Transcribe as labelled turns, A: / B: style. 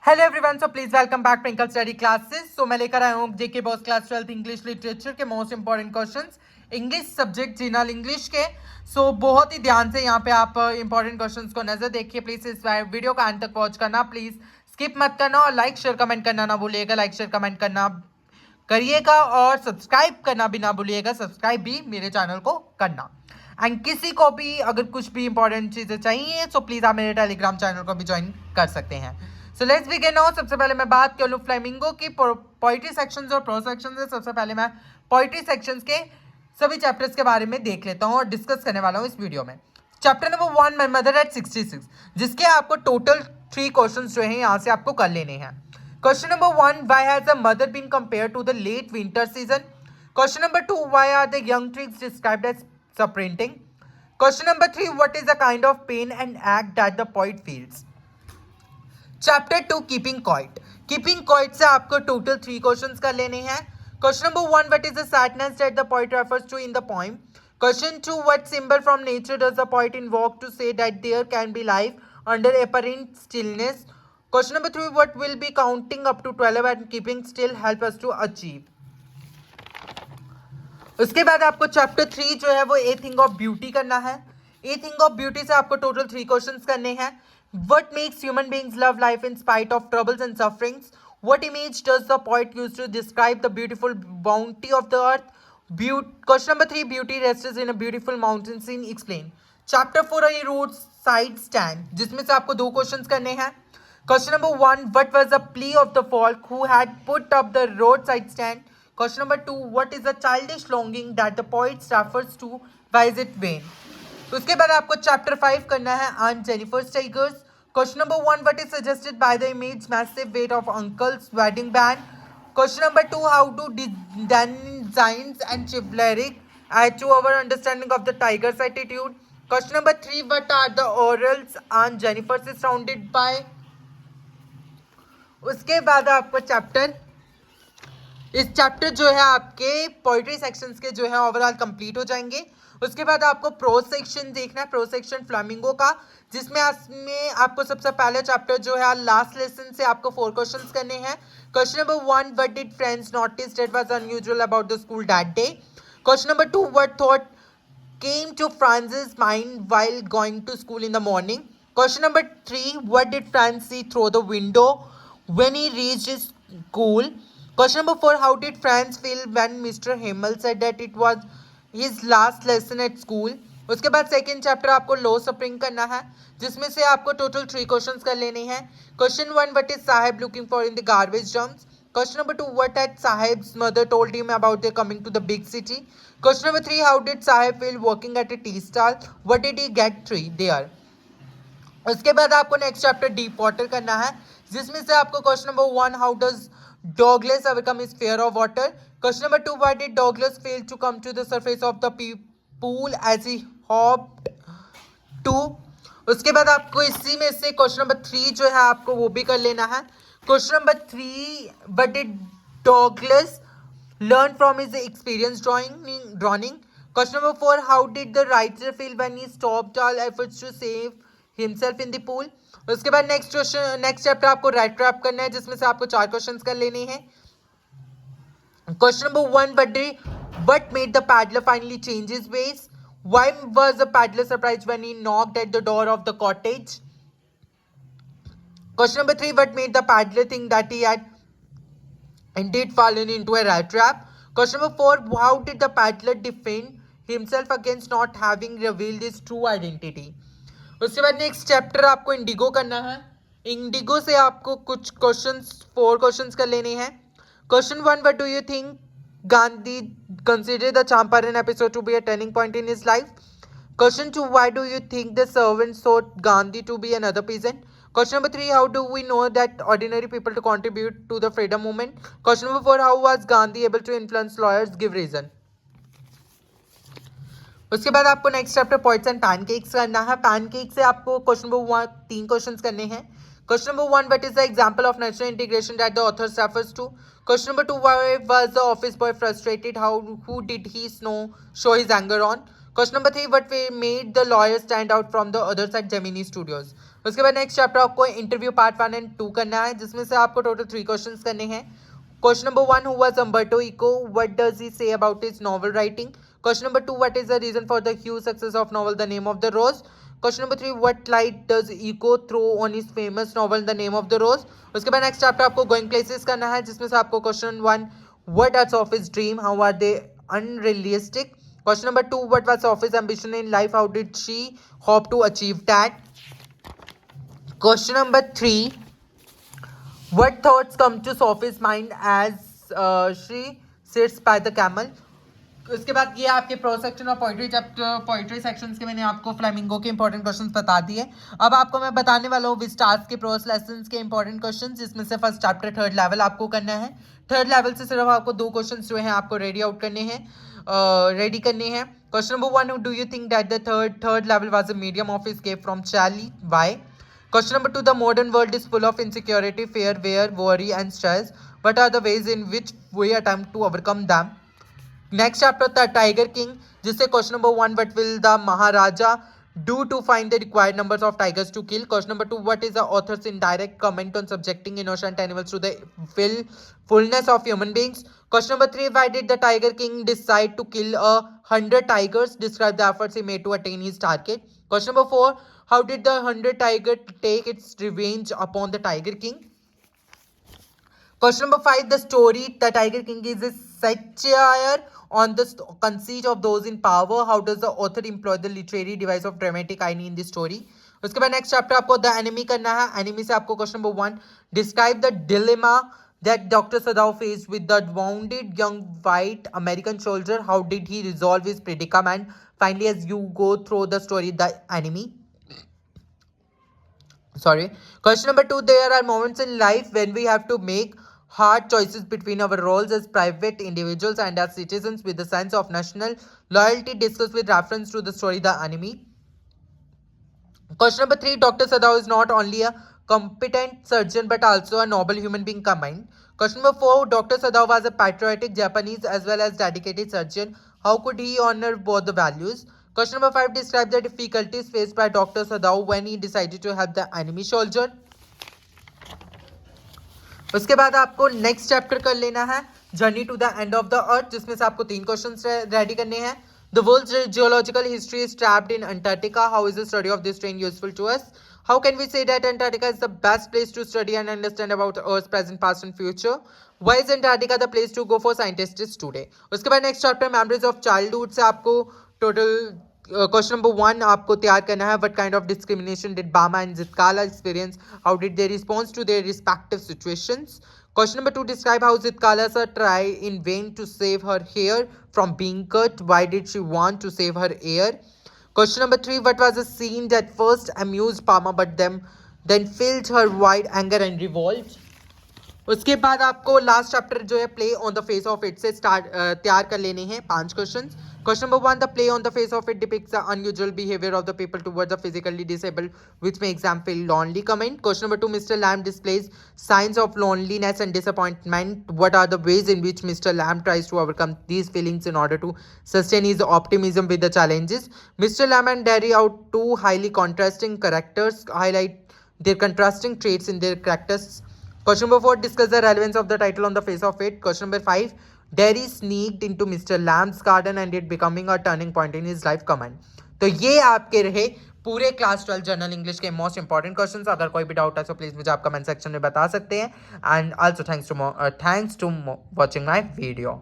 A: Hello everyone, so please welcome back twinkle study classes. So मैं लेकर आया हूँ JK boss class 12 English literature के most important questions English subject general English के। So बहुत ही ध्यान से यहाँ पे आप इंपॉर्टेंट क्वेश्चंस को नजर देखिए। प्लीज इस वीडियो का अंत तक वॉच करना, प्लीज स्किप मत करना और लाइक शेयर कमेंट करना ना भूलिएगा। लाइक शेयर कमेंट करना करिएगा और सब्सक्राइब करना भी ना भूलिएगा। सब्सक्राइब भी मेरे चैनल को करना। एंड किसी को भी अगर कुछ भी इंपॉर्टेंट चीजें चाहिए सो प्लीज आप मेरे टेलीग्राम चैनल को भी ज्वाइन कर सकते हैं। So let's begin now. सबसे पहले मैं बात कर लूँ फ्लेमिंगो की पोइट्री सेक्शंस और प्रो सेक्शंस है। सबसे पहले मैं पोइट्री सेक्शंस के सभी चैप्टर्स के बारे में देख लेता हूँ और डिस्कस करने वाला हूँ इस वीडियो में। Chapter number 1 my mother eight 66, जिसके आपको टोटल 3 क्वेश्चंस जो हैं यहाँ से आपको कर लेने हैं। Question number 1, why has the mother been compared to the late winter season. Question number 2, why are the young trees described as sprinting. Question number 3, what is the kind of pain and act that the poet feels. Chapter 2, keeping quiet. Keeping quiet से आपको total 3 questions कर लेने हैं। Question number 1, what is the sadness that the poet refers to in the poem. Question 2, what symbol from nature does the poet invoke to say that there can be life under apparent stillness. Question number 3, what will be counting up to 12 and keeping still help us to achieve. उसके बाद आपको chapter 3 जो है वो a thing of beauty करना है। A thing of beauty से आपको टोटल 3 क्वेश्चंस करने हैं। What makes human beings love life in spite of troubles and sufferings? What image does the poet use to describe the beautiful bounty of the earth? Question number 3, beauty rests in a beautiful mountain scene. Explain. Chapter 4, a roadside stand, जिसमें से आपको 2 questions करने हैं। Question number 1, what was the plea of the folk who had put up the roadside stand? Question number 2, what is the childish longing that the poet refers to? Why is it vain? उसके बाद आपको chapter 5 करना है aunt Jennifer's tigers. Question number 1, what is suggested by the image massive weight of uncle's wedding band. Question number 2, how do designs and chivalric add to our understanding of the tigers' attitude. Question number 3, what are the ordeals aunt Jennifer's is surrounded by. उसके बाद आपको इस chapter जो है आपके poetry sections के जो है ओवरऑल कंप्लीट हो जाएंगे। उसके बाद आपको प्रोज सेक्शन देखना है, प्रोज सेक्शन फ्लेमिंगो का, जिसमें आपको सबसे पहले चैप्टर जो है लास्ट लेसन से आपको 4 क्वेश्चंस करने हैं। Question number 1, what did friends notice that was unusual about the school that day. Question number 2, what thought came to Franz's mind while going to school in the morning. Question number 3, what did Franz see through the window when he reached his school? Question number 4, how did Franz feel when Mr. Himmel said that it was his last lesson at school? उसके बाद second chapter आपको लो spring करना है, जिसमें से आपको total 3 questions कर लेने हैं। Question 1, what is Saheb looking for in the garbage dumps. Question number 2, what had Sahib's mother told him about their coming to the big city? Question number 3, how did Sahib feel working at a tea stall? What did he get there? उसके बाद आपको next chapter deep water करना है, जिसमें से आपको question number 1, how does Douglas overcome his fear of water. Question number 2, why did Douglas fail to come to the surface of the pool as he hoped to. उसके बाद आपको इसी में से क्वेश्चन नंबर 3 जो है आपको वो भी कर लेना है। Question number 3, what did Douglas learn from his experience drawing. Question number 4, how did the writer feel when he stopped all efforts to save himself in the pool? उसके बाद नेक्स्ट चैप्टर आपको राइट ट्रैप करना है, जिसमें से आपको 4 questions कर लेने हैं। Question number 1, what made the paddler finally change his ways? Why was the paddler surprised when he knocked at the door of the cottage? Question number 3, what made the paddler think that he had indeed fallen into a rat trap? Question number 4, how did the paddler defend himself against not having revealed his true identity? उसके बाद next chapter आपको Indigo करना है। Indigo से आपको कुछ questions 4 questions कर लेने हैं। Question 1, what do you think Gandhi consider the Champaran episode to be a turning point in his life. Question 2, why do you think the servant sought Gandhi to be another peasant? Question number 3, how do we know that ordinary people to contribute to the freedom movement? Question number 4, how was Gandhi able to influence lawyers? Give reason. उसके बाद आपको next chapter points and pancakes करना है। Pancake से आपको question number 1 3 questions करने हैं। Question number 1, what is the example of national integration that the author refers to. Question number 2, why was the office boy frustrated, who did he show his anger on. Question number 3, what made the lawyer stand out from the others at Gemini Studios? उसके बाद next chapter आपको interview part 1 and 2 करना है, जिसमें से आपको total 3 questions करने हैं। Question number 1, who was Umberto Eco, what does he say about his novel writing. Question number 2, what is the reason for the huge success of novel the name of the rose. Question number 3, what light does Eco throw on his famous novel the name of the rose. उसके बाद next chapter आपको going places करना है, जिसमें से आपको question 1, what are Sophie's dream, how are they unrealistic. Question number 2, what was Sophie's ambition in life? How did she hope to achieve that? Question number 3, what thoughts come to Sophie's mind as she sits by the camel? उसके बाद ये आपके pro section और poetry chapter poetry sections के मैंने आपको flamingo के important questions बता दिए। अब आपको मैं बताने वाला हूँ विस्टार्स के प्रोस लेसन्स के इंपॉर्टेंट क्वेश्चंस, जिसमें से फर्स्ट चैप्टर थर्ड लेवल आपको करना है। थर्ड लेवल से सिर्फ आपको 2 क्वेश्चंस जो हैं आपको रेडी आउट करने हैं, रेडी करने हैं। Question number 1, do you think that the third level was a medium of escape from Charlie, why. Question number 2, the modern world is full of insecurity, fear, worry and stress. What are the ways in which we attempt to overcome them? Next chapter, the Tiger King, जिससे question number 1, what will the Maharaja do to find the required numbers of tigers to kill? Question number 2, what is the author's indirect comment on subjecting innocent animals to the fullness of human beings? Question number 3, why did the Tiger King decide to kill 100 tigers? Describe the efforts he made to attain his target. Question number 4, how did the 100 tiger take its revenge upon the Tiger King? Question number 5, the story The Tiger King is a satire on the conceit of those in power. How does the author employ the literary device of dramatic irony in this story? उसके बाद next chapter आपको the enemy करना है। Enemy से आपको question number 1, describe the dilemma that Dr. Sadao faced with the wounded young white American soldier. How did he resolve his predicament? Finally, as you go through the story, the enemy. Question number 2, there are moments in life when we have to make hard choices between our roles as private individuals and as citizens with a sense of national loyalty. Discussed with reference to the story, The Enemy. Question number 3, Dr. Sadao is not only a competent surgeon but also a noble human being combined. Question number 4, Dr. Sadao was a patriotic Japanese as well as dedicated surgeon. How could he honor both the values? Question number 5, describe the difficulties faced by Dr. Sadao when he decided to help the enemy soldier. उसके बाद आपको next chapter कर लेना है journey to the end of the earth, जिसमें से आपको 3 questions ready करने हैं। The world's geological history is trapped in Antarctica. How is the study of this terrain useful to us? How can we say that Antarctica is the best place to study and understand about Earth's present, past and future? Why is Antarctica the place to go for scientists today? उसके बाद next chapter memories of childhood से आपको total question number 1 आपको तैयार करना है। What kind of discrimination did Bama and Zitkala experience? How did they response to their respective situations? Question number 2, describe how Zitkala try in vain to save her hair from being cut. Why did she want to save her hair? Question number 3, what was the scene that first amused Parma but then filled her wide anger and revolt? उसके बाद आपको last chapter जो है play on the face of it से तैयार कर लेने हैं 5 question. Question number 1, the play on the face of it depicts the unusual behaviour of the people towards the physically disabled which makes them feel lonely. Comment. Question number 2, mister Lamb displays signs of loneliness and disappointment. What are the ways in which mister Lamb tries to overcome these feelings in order to sustain his optimism with the challenges? Mister Lamb and Derry out 2 highly contrasting characters, highlight their contrasting traits in their characters. Question number 4, discuss the relevance of the title on the face of it. Question number 5, Derry sneaked into Mr. Lamb's garden and it becoming a turning point in his life. Comment. तो ये आपके रहे पूरे class 12 general English के most important questions. अगर कोई भी doubt है तो प्लीज मुझे आप कमेंट सेक्शन में बता सकते हैं। And also thanks to watching my video.